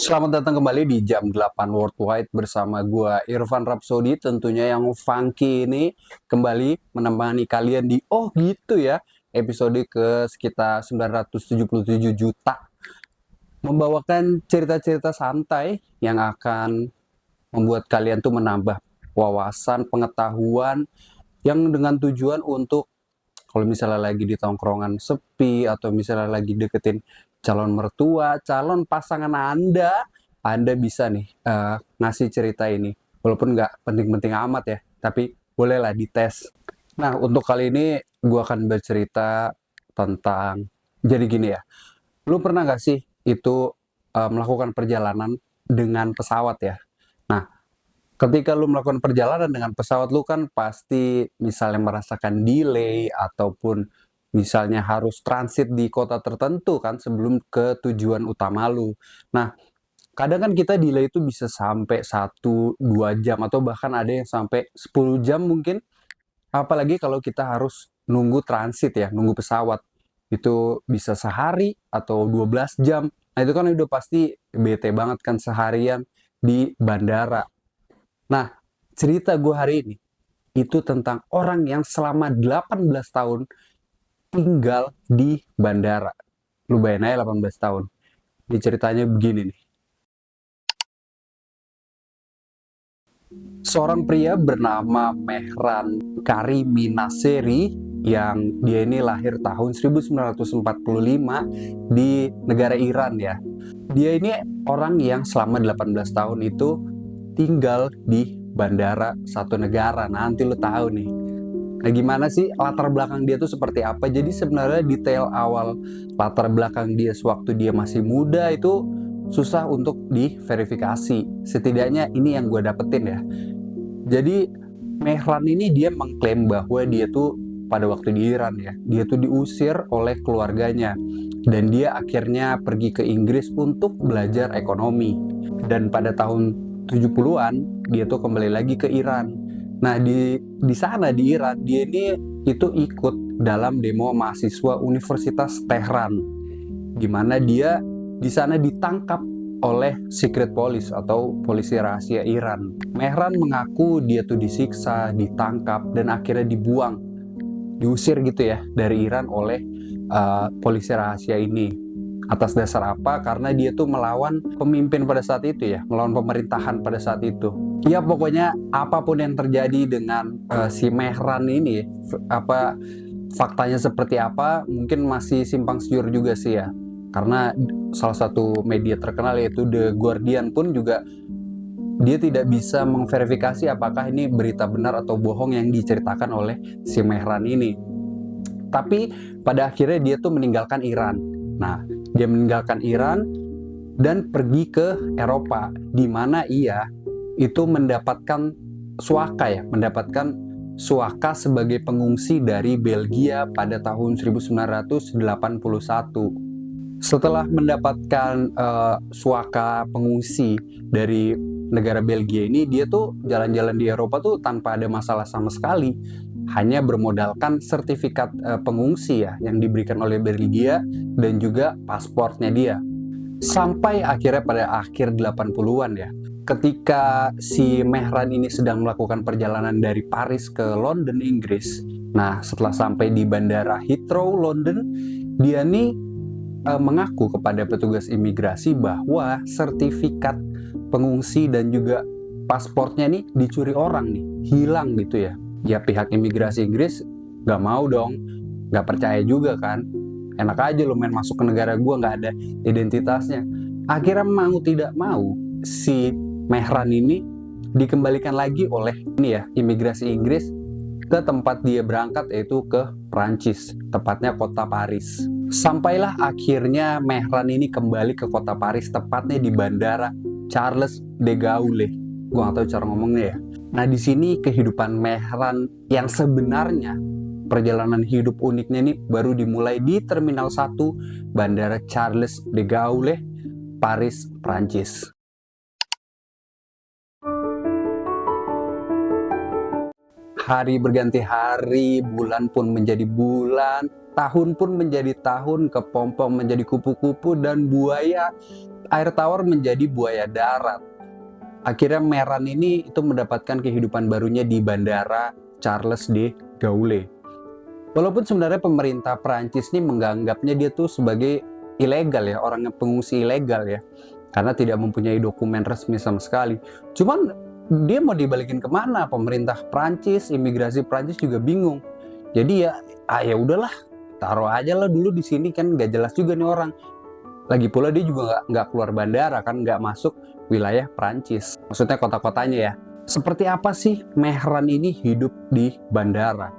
Selamat datang kembali di jam 8 Worldwide bersama gua Irfan Rapsodi, tentunya yang funky ini kembali menemani kalian di gitu ya, episode ke sekitar 977 juta, membawakan cerita-cerita santai yang akan membuat kalian tuh menambah wawasan, pengetahuan yang dengan tujuan untuk kalau misalnya lagi di tongkrongan sepi atau misalnya lagi deketin calon mertua, calon pasangan Anda bisa nih ngasih cerita ini. Walaupun nggak penting-penting amat ya, tapi bolehlah dites. Nah, untuk kali ini gue akan bercerita tentang, jadi gini ya, lu pernah nggak sih itu melakukan perjalanan dengan pesawat ya? Nah, ketika lu melakukan perjalanan dengan pesawat, lu kan pasti misalnya merasakan delay ataupun misalnya harus transit di kota tertentu kan sebelum ke tujuan utama lu. Nah, kadang kan kita delay itu bisa sampai 1-2 jam atau bahkan ada yang sampai 10 jam mungkin. Apalagi kalau kita harus nunggu transit ya, nunggu pesawat. Itu bisa sehari atau 12 jam. Nah, itu kan udah pasti bete banget kan seharian di bandara. Nah, cerita gue hari ini itu tentang orang yang selama 18 tahun tinggal di bandara. Lu bayangin aja 18 tahun. Ini ceritanya begini nih. Seorang pria bernama Mehran Karimi Naseri yang dia ini lahir tahun 1945 di negara Iran ya. Dia ini orang yang selama 18 tahun itu tinggal di bandara satu negara. Nanti lu tahu nih. Nah, gimana sih latar belakang dia tuh seperti apa? Jadi sebenarnya detail awal latar belakang dia sewaktu dia masih muda itu susah untuk diverifikasi. Setidaknya ini yang gue dapetin ya. Jadi Mehran ini dia mengklaim bahwa dia tuh pada waktu di Iran ya, dia tuh diusir oleh keluarganya dan dia akhirnya pergi ke Inggris untuk belajar ekonomi. Dan pada tahun 70-an dia tuh kembali lagi ke Iran. Nah, di sana di Iran dia ini itu ikut dalam demo mahasiswa Universitas Tehran, di mana dia di sana ditangkap oleh secret police atau polisi rahasia Iran. Mehran mengaku dia tuh disiksa, ditangkap, dan akhirnya dibuang, diusir gitu ya dari Iran oleh polisi rahasia ini. Atas dasar apa? Karena dia tuh melawan pemimpin pada saat itu ya, melawan pemerintahan pada saat itu. Ya pokoknya apapun yang terjadi dengan si Mehran ini, apa faktanya seperti apa, mungkin masih simpang siur juga sih ya. Karena salah satu media terkenal yaitu The Guardian pun juga dia tidak bisa memverifikasi apakah ini berita benar atau bohong yang diceritakan oleh si Mehran ini. Tapi pada akhirnya dia tuh meninggalkan Iran. Nah, dia meninggalkan Iran dan pergi ke Eropa, di mana ia itu mendapatkan mendapatkan suaka sebagai pengungsi dari Belgia pada tahun 1981. Setelah mendapatkan suaka pengungsi dari negara Belgia ini, dia tuh jalan-jalan di Eropa tuh tanpa ada masalah sama sekali. Hanya bermodalkan sertifikat pengungsi ya yang diberikan oleh Belgia dan juga pasportnya dia. Sampai akhirnya pada akhir 80-an ya, ketika si Mehran ini sedang melakukan perjalanan dari Paris ke London, Inggris. Nah, setelah sampai di bandara Heathrow, London, dia nih mengaku kepada petugas imigrasi bahwa sertifikat pengungsi dan juga pasportnya nih dicuri orang nih, hilang gitu ya. Ya pihak imigrasi Inggris nggak mau dong, nggak percaya juga kan. Enak aja lo main masuk ke negara gue nggak ada identitasnya. Akhirnya mau tidak mau si Mehran ini dikembalikan lagi oleh ini ya imigrasi Inggris ke tempat dia berangkat, yaitu ke Prancis, tepatnya kota Paris. Sampailah akhirnya Mehran ini kembali ke kota Paris, tepatnya di bandara Charles de Gaulle. Gue gak tahu cara ngomongnya ya. Nah, di sini kehidupan Mehran yang sebenarnya, perjalanan hidup uniknya ini baru dimulai di Terminal 1 Bandara Charles de Gaulle, Paris, Prancis. Hari berganti hari, bulan pun menjadi bulan, tahun pun menjadi tahun, kepompong menjadi kupu-kupu, dan buaya air tawar menjadi buaya darat. Akhirnya Mehran ini itu mendapatkan kehidupan barunya di Bandara Charles de Gaulle. Walaupun sebenarnya pemerintah Perancis ini menganggapnya dia tuh sebagai ilegal ya, orang yang pengungsi ilegal ya, karena tidak mempunyai dokumen resmi sama sekali. Cuman dia mau dibalikin kemana? Pemerintah Perancis, imigrasi Perancis juga bingung. Jadi ya udahlah, taruh aja lah dulu di sini, kan nggak jelas juga nih orang. Lagi pula dia juga nggak keluar bandara, kan nggak masuk wilayah Perancis. Maksudnya kota-kotanya ya. Seperti apa sih Mehran ini hidup di bandara?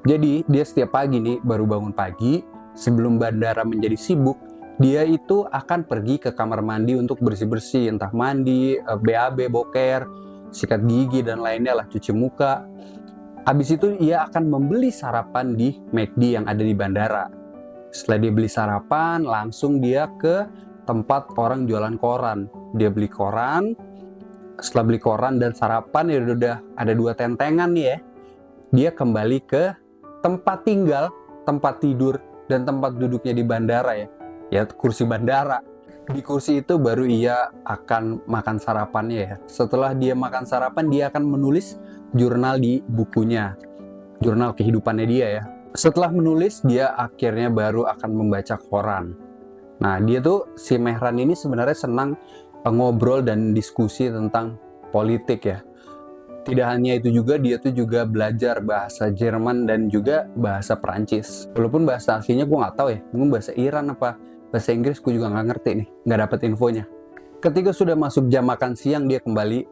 Jadi dia setiap pagi nih, baru bangun pagi, sebelum bandara menjadi sibuk, dia itu akan pergi ke kamar mandi untuk bersih-bersih, entah mandi, BAB, boker, sikat gigi, dan lainnya lah, cuci muka. Habis itu ia akan membeli sarapan di McD yang ada di bandara. Setelah dia beli sarapan, langsung dia ke tempat orang jualan koran. Dia beli koran, setelah beli koran dan sarapan, ya udah ada 2 tentengan nih ya. Dia kembali ke tempat tinggal, tempat tidur, dan tempat duduknya di bandara ya kursi bandara. Di kursi itu baru ia akan makan sarapannya ya. Setelah dia makan sarapan, dia akan menulis jurnal di bukunya, jurnal kehidupannya dia ya. Setelah menulis, dia akhirnya baru akan membaca koran. Nah, dia tuh, si Mehran ini sebenarnya senang ngobrol dan diskusi tentang politik ya. Tidak hanya itu juga, dia tuh juga belajar bahasa Jerman dan juga bahasa Perancis. Walaupun bahasa aslinya gue nggak tahu ya, mungkin bahasa Iran apa bahasa Inggris, gue juga nggak ngerti nih, nggak dapet infonya. Ketika sudah masuk jam makan siang, dia kembali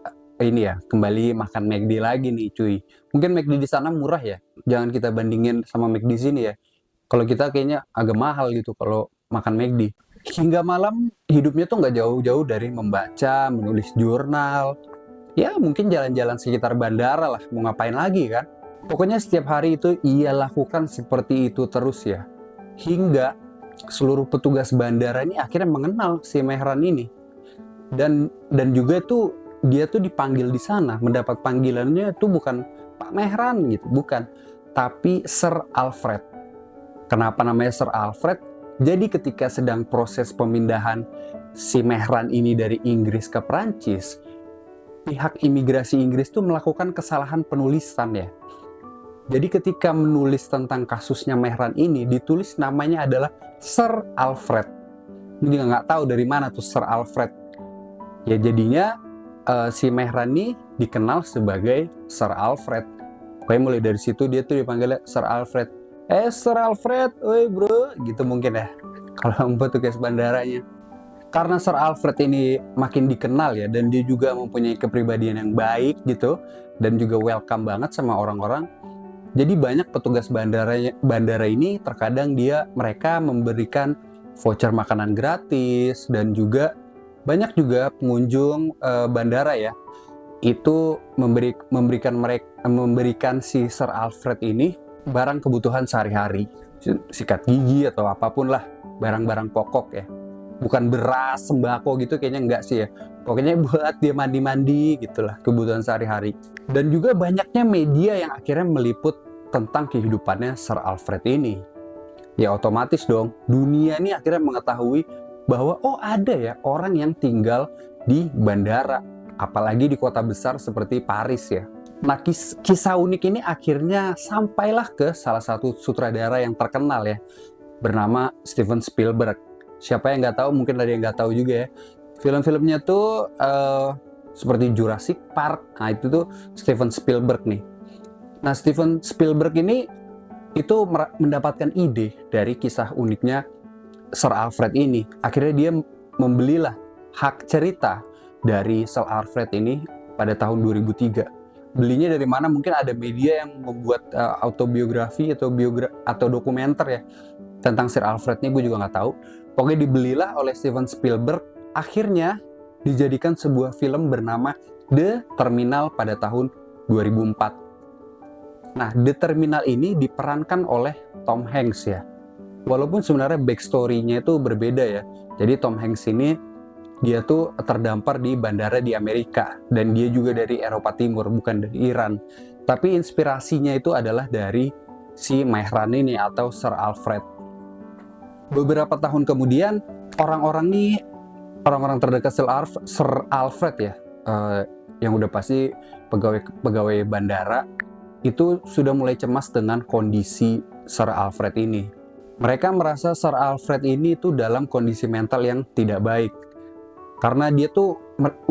makan McD lagi nih cuy. Mungkin McD di sana murah ya, jangan kita bandingin sama McD sini ya. Kalau kita kayaknya agak mahal gitu kalau makan McD. Hingga malam hidupnya tuh nggak jauh-jauh dari membaca, menulis jurnal. Ya mungkin jalan-jalan sekitar bandara lah, mau ngapain lagi kan. Pokoknya setiap hari itu ia lakukan seperti itu terus ya. Hingga seluruh petugas bandara ini akhirnya mengenal si Mehran ini. Dan juga tuh dia tuh dipanggil di sana, mendapat panggilannya tuh bukan Pak Mehran gitu, bukan, tapi Sir Alfred. Kenapa namanya Sir Alfred? Jadi ketika sedang proses pemindahan si Mehran ini dari Inggris ke Perancis, pihak imigrasi Inggris tuh melakukan kesalahan penulisan ya. Jadi ketika menulis tentang kasusnya Mehran ini, ditulis namanya adalah Sir Alfred. Ini nggak tahu dari mana tuh Sir Alfred. Ya jadinya si Mehran ini dikenal sebagai Sir Alfred. Pokoknya mulai dari situ dia tuh dipanggilnya Sir Alfred. Sir Alfred, oi bro, gitu mungkin ya. Kalau petugas bandaranya. Karena Sir Alfred ini makin dikenal ya, dan dia juga mempunyai kepribadian yang baik gitu, dan juga welcome banget sama orang-orang. Jadi banyak petugas bandara ini terkadang mereka memberikan voucher makanan gratis, dan juga banyak juga pengunjung bandara ya itu memberikan si Sir Alfred ini barang kebutuhan sehari-hari, sikat gigi atau apapun lah, barang-barang pokok ya. Bukan beras, sembako gitu kayaknya enggak sih ya. Pokoknya buat dia mandi-mandi gitulah, kebutuhan sehari-hari. Dan juga banyaknya media yang akhirnya meliput tentang kehidupannya Sir Alfred ini. Ya otomatis dong, dunia ini akhirnya mengetahui bahwa oh ada ya orang yang tinggal di bandara, apalagi di kota besar seperti Paris ya. Nah kisah unik ini akhirnya sampailah ke salah satu sutradara yang terkenal ya, bernama Steven Spielberg. Siapa yang nggak tahu, mungkin ada yang nggak tahu juga ya. Film-filmnya tuh seperti Jurassic Park, nah itu tuh Steven Spielberg nih. Nah Steven Spielberg ini itu mendapatkan ide dari kisah uniknya Sir Alfred ini. Akhirnya dia membelilah hak cerita dari Sir Alfred ini pada tahun 2003. Belinya dari mana? Mungkin ada media yang membuat autobiografi atau dokumenter ya tentang Sir Alfred ini, gue juga nggak tahu. Pokoknya dibelilah oleh Steven Spielberg. Akhirnya dijadikan sebuah film bernama The Terminal pada tahun 2004. Nah, The Terminal ini diperankan oleh Tom Hanks ya. Walaupun sebenarnya backstory-nya itu berbeda ya. Jadi Tom Hanks ini dia tuh terdampar di bandara di Amerika, dan dia juga dari Eropa Timur, bukan dari Iran. Tapi inspirasinya itu adalah dari si Mehran ini atau Sir Alfred. Beberapa tahun kemudian orang-orang nih orang-orang terdekat Sir Alfred ya, yang udah pasti pegawai bandara itu sudah mulai cemas dengan kondisi Sir Alfred ini. Mereka merasa Sir Alfred ini tuh dalam kondisi mental yang tidak baik karena dia tuh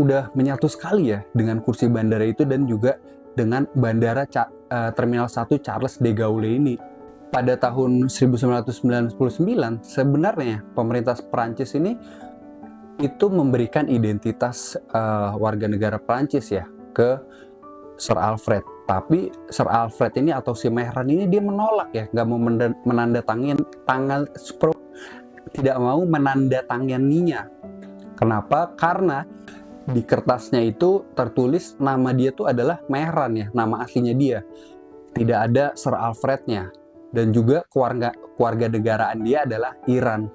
udah menyatu sekali ya dengan kursi bandara itu dan juga dengan bandara Terminal 1 Charles de Gaulle ini. Pada tahun 1999 sebenarnya pemerintah Prancis ini itu memberikan identitas warga negara Prancis ya ke Sir Alfred. Tapi Sir Alfred ini atau si Mehran ini dia menolak ya, nggak mau tidak mau menandatanganinya. Kenapa? Karena di kertasnya itu tertulis nama dia tuh adalah Mehran ya, nama aslinya dia. Tidak ada Sir Alfrednya. Dan juga keluarga negaraan dia adalah Iran.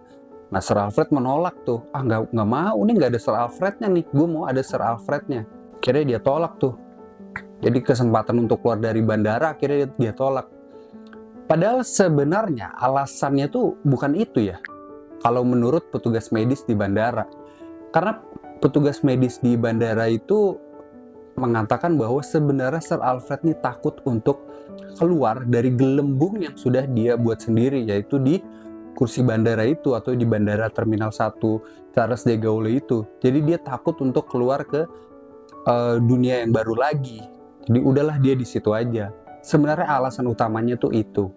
Nah, Sir Alfred menolak tuh. Nggak mau nih, nggak ada Sir Alfrednya nih. Gue mau ada Sir Alfrednya. Akhirnya dia tolak tuh. Jadi kesempatan untuk keluar dari bandara akhirnya dia tolak. Padahal sebenarnya alasannya tuh bukan itu ya. Kalau menurut petugas medis di bandara. Karena petugas medis di bandara itu mengatakan bahwa sebenarnya Sir Alfred ini takut untuk keluar dari gelembung yang sudah dia buat sendiri, yaitu di kursi bandara itu atau di bandara Terminal 1 Charles de Gaulle itu. Jadi dia takut untuk keluar ke dunia yang baru lagi. Jadi udahlah dia di situ aja. Sebenarnya alasan utamanya tuh itu.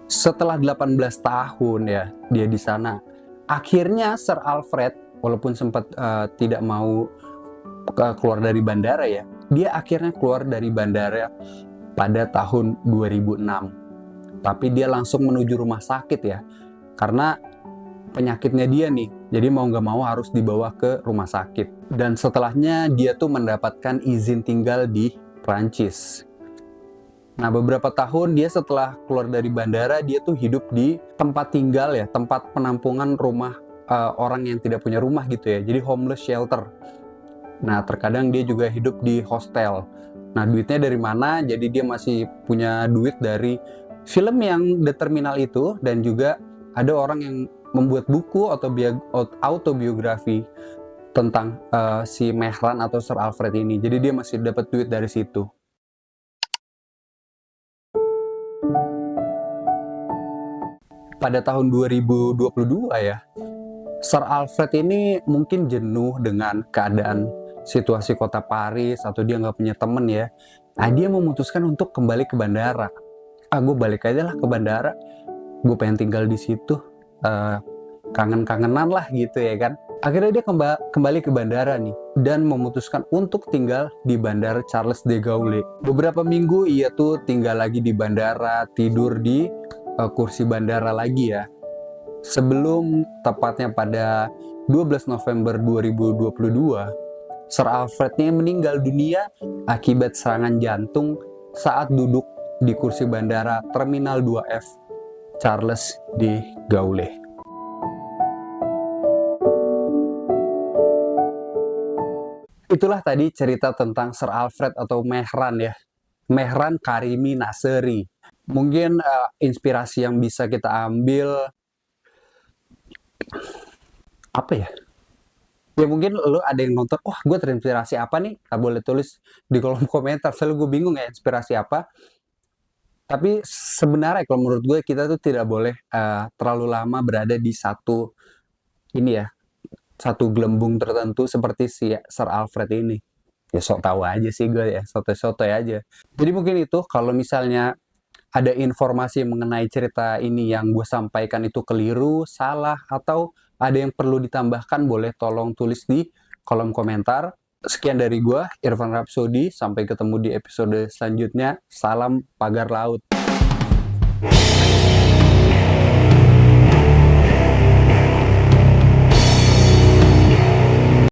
Setelah 18 tahun ya dia di sana, akhirnya Sir Alfred walaupun sempat tidak mau keluar dari bandara ya, dia akhirnya keluar dari bandara pada tahun 2006. Tapi dia langsung menuju rumah sakit ya, karena penyakitnya dia nih, jadi mau nggak mau harus dibawa ke rumah sakit. Dan setelahnya dia tuh mendapatkan izin tinggal di Prancis. Nah, beberapa tahun dia setelah keluar dari bandara, dia tuh hidup di tempat tinggal ya, tempat penampungan rumah orang yang tidak punya rumah gitu ya, jadi homeless shelter. Nah, terkadang dia juga hidup di hostel. Nah, duitnya dari mana? Jadi dia masih punya duit dari film yang The Terminal itu, dan juga ada orang yang membuat buku autobiografi tentang si Mehran atau Sir Alfred ini. Jadi dia masih dapat duit dari situ. Pada tahun 2022 ya, Sir Alfred ini mungkin jenuh dengan keadaan situasi kota Paris atau dia nggak punya temen ya. Nah, dia memutuskan untuk kembali ke bandara. Gue balik aja lah ke bandara. Gue pengen tinggal di situ. Kangen-kangenan lah gitu ya kan. Akhirnya dia kembali ke bandara nih dan memutuskan untuk tinggal di bandara Charles de Gaulle. Beberapa minggu ia tuh tinggal lagi di bandara, tidur di kursi bandara lagi ya. Sebelum tepatnya pada 12 November 2022, Sir Alfred ini meninggal dunia akibat serangan jantung saat duduk di kursi bandara Terminal 2F Charles de Gaulle. Itulah tadi cerita tentang Sir Alfred atau Mehran ya. Mehran Karimi Nassery. Mungkin inspirasi yang bisa kita ambil apa ya? Ya mungkin lo ada yang nonton, gue terinspirasi apa nih? Boleh tulis di kolom komentar. Soalnya gue bingung ya inspirasi apa. Tapi sebenarnya kalau menurut gue kita tuh tidak boleh terlalu lama berada di satu gelembung tertentu seperti si Sir Alfred ini. Ya sok tahu aja sih gue ya, soto-soto aja. Jadi mungkin itu kalau misalnya ada informasi mengenai cerita ini yang gue sampaikan itu keliru, salah, atau ada yang perlu ditambahkan, boleh tolong tulis di kolom komentar. Sekian dari gue, Irfan Rapsodi. Sampai ketemu di episode selanjutnya. Salam pagar laut.